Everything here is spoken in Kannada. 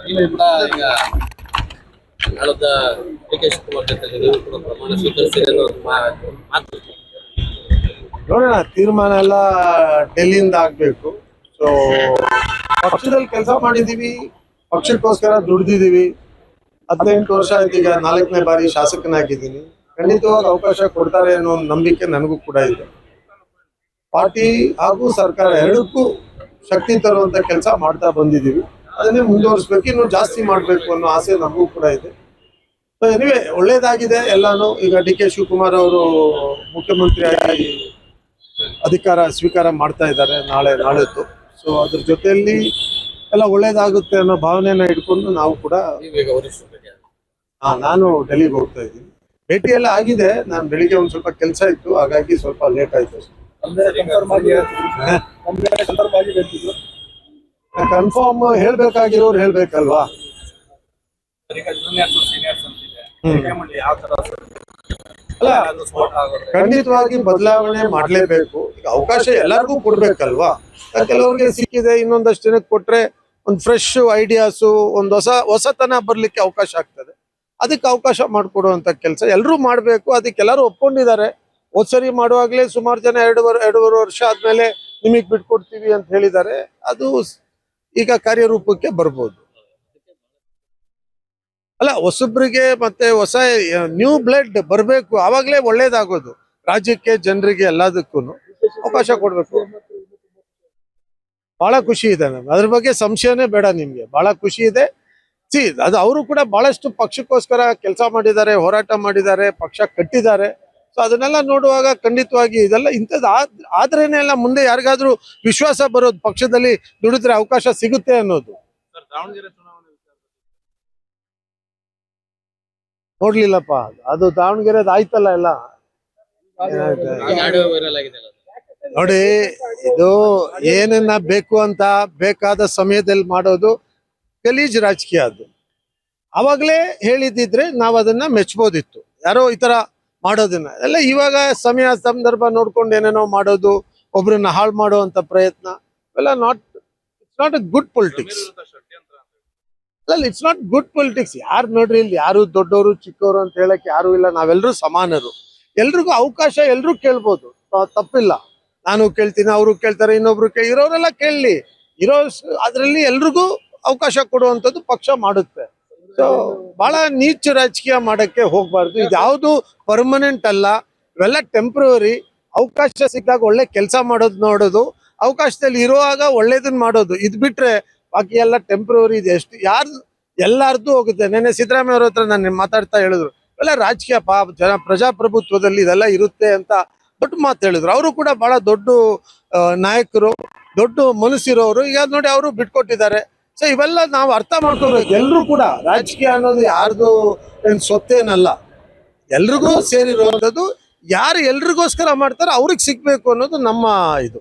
ನೀವು ಕೂಡ ಈಗ ನಾಳದ ಡಿ.ಕೆ. ಶಿವಕುಮಾರ್ ಜೊತೆಗೆ ನೀವು ಕೂಡ ಪ್ರಮಾಣ ಸ್ವೀಕರಿಸಿರಿ ಅನ್ನೋ ಮಾತು. ನೋಡೋಣ, ತೀರ್ಮಾನ ಎಲ್ಲ ಡೆಲ್ಲಿಯಿಂದ ಆಗ್ಬೇಕು. ಸೊ ಪಕ್ಷದಲ್ಲಿ ಕೆಲಸ ಮಾಡಿದೀವಿ, ಪಕ್ಷಕ್ಕೋಸ್ಕರ ದುಡ್ದಿದೀವಿ. 18 ವರ್ಷ ಆಯ್ತು, ಈಗ 4ನೇ ಬಾರಿ ಶಾಸಕನಾಗಿದ್ದೀನಿ. ಖಂಡಿತವಾಗಿ ಅವಕಾಶ ಕೊಡ್ತಾರೆ ಅನ್ನೋ ಒಂದು ನಂಬಿಕೆ ನನಗೂ ಕೂಡ ಇದೆ. ಪಾರ್ಟಿ ಹಾಗೂ ಸರ್ಕಾರ ಎರಡಕ್ಕೂ ಶಕ್ತಿ ತರುವಂತ ಕೆಲಸ ಮಾಡ್ತಾ ಬಂದಿದ್ದೀವಿ. ಅದನ್ನೇ ಮುಂದುವರಿಸಬೇಕು, ಇನ್ನೂ ಜಾಸ್ತಿ ಮಾಡಬೇಕು ಅನ್ನೋ ಆಸೆ ನಮಗೂ ಕೂಡ ಇದೆ. ಸೊ ಎನಿವೆ, ಒಳ್ಳೇದಾಗಿದೆ ಎಲ್ಲಾನು. ಈಗ ಡಿ.ಕೆ. ಶಿವಕುಮಾರ್ ಅವರು ಮುಖ್ಯಮಂತ್ರಿಯಾಗಿ ಅಧಿಕಾರ ಸ್ವೀಕಾರ ಮಾಡ್ತಾ ಇದ್ದಾರೆ ನಾಳೆತ್ತು. ಸೊ ಅದ್ರ ಜೊತೆಯಲ್ಲಿ ಎಲ್ಲ ಒಳ್ಳೇದಾಗುತ್ತೆ ಅನ್ನೋ ಭಾವನೆಯನ್ನ ಇಟ್ಕೊಂಡು ನಾವು ಕೂಡ ನಾನು ಡೆಲ್ಲಿಗೆ ಹೋಗ್ತಾ ಇದ್ದೀನಿ. ಭೇಟಿ ಎಲ್ಲ ಆಗಿದೆ. ನಾನು ಬೆಳಿಗ್ಗೆ ಒಂದ್ ಸ್ವಲ್ಪ ಕೆಲಸ ಇತ್ತು, ಹಾಗಾಗಿ ಸ್ವಲ್ಪ ಲೇಟ್ ಆಯ್ತು. ಕನ್ಫರ್ಮ್ ಹೇಳ್ಬೇಕಾಗಿರೋರು ಹೇಳ್ಬೇಕಲ್ವಾ. ಅಲ್ಲ, ಖಂಡಿತವಾಗಿ ಬದಲಾವಣೆ ಮಾಡ್ಲೇಬೇಕು. ಈಗ ಅವಕಾಶ ಎಲ್ಲರಿಗೂ ಕೊಡ್ಬೇಕಲ್ವಾ. ಕೆಲವ್ರಿಗೆ ಸಿಕ್ಕಿದೆ, ಇನ್ನೊಂದಷ್ಟು ಜನಕ್ಕೆ ಕೊಟ್ರೆ ಒಂದು ಫ್ರೆಶ್ ಐಡಿಯಾಸು, ಒಂದು ಹೊಸತನ ಬರ್ಲಿಕ್ಕೆ ಅವಕಾಶ ಆಗ್ತದೆ. ಅದಕ್ಕೆ ಅವಕಾಶ ಮಾಡಿಕೊಡುವಂತ ಕೆಲಸ ಎಲ್ಲರೂ ಮಾಡ್ಬೇಕು. ಅದಕ್ಕೆ ಎಲ್ಲರೂ ಒಪ್ಕೊಂಡಿದ್ದಾರೆ. ಹೋದ್ಸರಿ ಮಾಡುವಾಗ್ಲೇ ಸುಮಾರು ಜನ ಎರಡೂವರೆ ವರ್ಷ ಆದ್ಮೇಲೆ ನಿಮಗ್ ಬಿಟ್ಕೊಡ್ತೀವಿ ಅಂತ ಹೇಳಿದ್ದಾರೆ. ಅದು ಈಗ ಕಾರ್ಯರೂಪಕ್ಕೆ ಬರ್ಬೋದು. ಅಲ್ಲ, ಹೊಸಬ್ರಿಗೆ ಮತ್ತೆ ಹೊಸ ನ್ಯೂ ಬ್ಲಡ್ ಬರಬೇಕು, ಆವಾಗಲೇ ಒಳ್ಳೇದಾಗೋದು. ರಾಜ್ಯಕ್ಕೆ, ಜನರಿಗೆ, ಎಲ್ಲದಕ್ಕೂ ಅವಕಾಶ ಕೊಡ್ಬೇಕು. ಬಹಳ ಖುಷಿ ಇದೆ ನಮ್ಗೆ, ಅದ್ರ ಬಗ್ಗೆ ಸಂಶಯನೇ ಬೇಡ ನಿಮ್ಗೆ. ಬಹಳ ಖುಷಿ ಇದೆ. ಅದು ಅವರು ಕೂಡ ಬಹಳಷ್ಟು ಪಕ್ಷಕ್ಕೋಸ್ಕರ ಕೆಲಸ ಮಾಡಿದ್ದಾರೆ, ಹೋರಾಟ ಮಾಡಿದ್ದಾರೆ, ಪಕ್ಷ ಕಟ್ಟಿದ್ದಾರೆ. ಸೊ ಅದನ್ನೆಲ್ಲ ನೋಡುವಾಗ ಖಂಡಿತವಾಗಿ ಇದೆಲ್ಲ ಇಂಥದ್ದು ಆದ್ರೇನೆ ಎಲ್ಲ ಮುಂದೆ ಯಾರಿಗಾದ್ರೂ ವಿಶ್ವಾಸ ಬರೋದು, ಪಕ್ಷದಲ್ಲಿ ದುಡಿದ್ರೆ ಅವಕಾಶ ಸಿಗುತ್ತೆ ಅನ್ನೋದು. ನೋಡ್ಲಿಲ್ಲಪ್ಪ, ಅದು ದಾವಣಗೆರೆದು ಆಯ್ತಲ್ಲ ಎಲ್ಲ. ನೋಡಿ, ಇದು ಏನನ್ನ ಬೇಕು ಅಂತ ಬೇಕಾದ ಸಮಯದಲ್ಲಿ ಮಾಡೋದು ಗಲೀಜ್ ರಾಜಕೀಯ. ಅದು ಅವಾಗಲೇ ಹೇಳಿದ್ದಿದ್ರೆ ನಾವು ಅದನ್ನ ಮೆಚ್ಬೋದಿತ್ತು. ಯಾರೋ ಈ ತರ ಮಾಡೋದನ್ನ ಎಲ್ಲ ಇವಾಗ ಸಮಯ ಸಂದರ್ಭ ನೋಡ್ಕೊಂಡು ಏನೇನೋ ಮಾಡೋದು, ಒಬ್ರನ್ನ ಹಾಳು ಮಾಡುವಂತ ಪ್ರಯತ್ನ ಎಲ್ಲ it's not a good politics. ಅಲ್ಲ, ಇಟ್ಸ್ ನಾಟ್ ಗುಡ್ ಪೊಲಿಟಿಕ್ಸ್. ಯಾರು ನೋಡ್ರಿ, ಇಲ್ಲಿ ಯಾರು ದೊಡ್ಡವರು ಚಿಕ್ಕವರು ಅಂತ ಹೇಳಕ್ ಯಾರು ಇಲ್ಲ. ನಾವೆಲ್ಲರೂ ಸಮಾನರು, ಎಲ್ರಿಗೂ ಅವಕಾಶ ಎಲ್ರೂ ಕೇಳ್ಬೋದು, ತಪ್ಪಿಲ್ಲ. ನಾನು ಕೇಳ್ತೀನಿ, ಅವರು ಕೇಳ್ತಾರೆ, ಇನ್ನೊಬ್ರು ಇರೋರೆಲ್ಲ ಕೇಳಲಿ. ಅದ್ರಲ್ಲಿ ಎಲ್ರಿಗೂ ಅವಕಾಶ ಕೊಡುವಂಥದ್ದು ಪಕ್ಷ ಮಾಡುತ್ತೆ. ಸೊ ಬಹಳ ನೀಚ ರಾಜಕೀಯ ಮಾಡಕ್ಕೆ ಹೋಗ್ಬಾರ್ದು. ಇದ್ಯಾವುದು ಪರ್ಮನೆಂಟ್ ಅಲ್ಲ, ಇವೆಲ್ಲ ಟೆಂಪ್ರವರಿ. ಅವಕಾಶ ಸಿಕ್ಕಾಗ ಒಳ್ಳೆ ಕೆಲಸ ನೋಡೋದು, ಅವಕಾಶದಲ್ಲಿ ಇರುವಾಗ ಒಳ್ಳೇದನ್ನ ಮಾಡೋದು. ಇದ್ ಬಿಟ್ರೆ ಬಾಕಿ ಎಲ್ಲ ಟೆಂಪ್ರವರಿ ಇದೆ. ಎಲ್ಲಾರ್ದು ಹೋಗುತ್ತೆ. ನೆನ್ನೆ ಸಿದ್ದರಾಮಯ್ಯ ಅವ್ರ ಹತ್ರ ನಾನು ಮಾತಾಡ್ತಾ ಹೇಳಿದ್ರು, ಎಲ್ಲ ರಾಜಕೀಯ ಪ್ರಜಾಪ್ರಭುತ್ವದಲ್ಲಿ ಇದೆಲ್ಲ ಇರುತ್ತೆ ಅಂತ ದೊಡ್ಡ ಮಾತು ಹೇಳಿದ್ರು. ಅವರು ಕೂಡ ಬಹಳ ದೊಡ್ಡ ನಾಯಕರು, ದೊಡ್ಡ ಮನಸ್ಸಿರೋರು. ಈಗ ನೋಡಿ, ಅವರು ಬಿಟ್ಕೊಟ್ಟಿದ್ದಾರೆ. ಸೊ ಇವೆಲ್ಲ ನಾವು ಅರ್ಥ ಮಾಡ್ಕೋಬೇಕು. ಎಲ್ರು ಕೂಡ ರಾಜಕೀಯ ಅನ್ನೋದು ಯಾರ್ದು ಏನ್ ಸೊತ್ತೇನಲ್ಲ, ಎಲ್ರಿಗೂ ಸೇರಿರುವಂಥದ್ದು. ಯಾರು ಎಲ್ರಿಗೋಸ್ಕರ ಮಾಡ್ತಾರೋ ಅವ್ರಿಗೆ ಸಿಗ್ಬೇಕು ಅನ್ನೋದು ನಮ್ಮ ಇದು.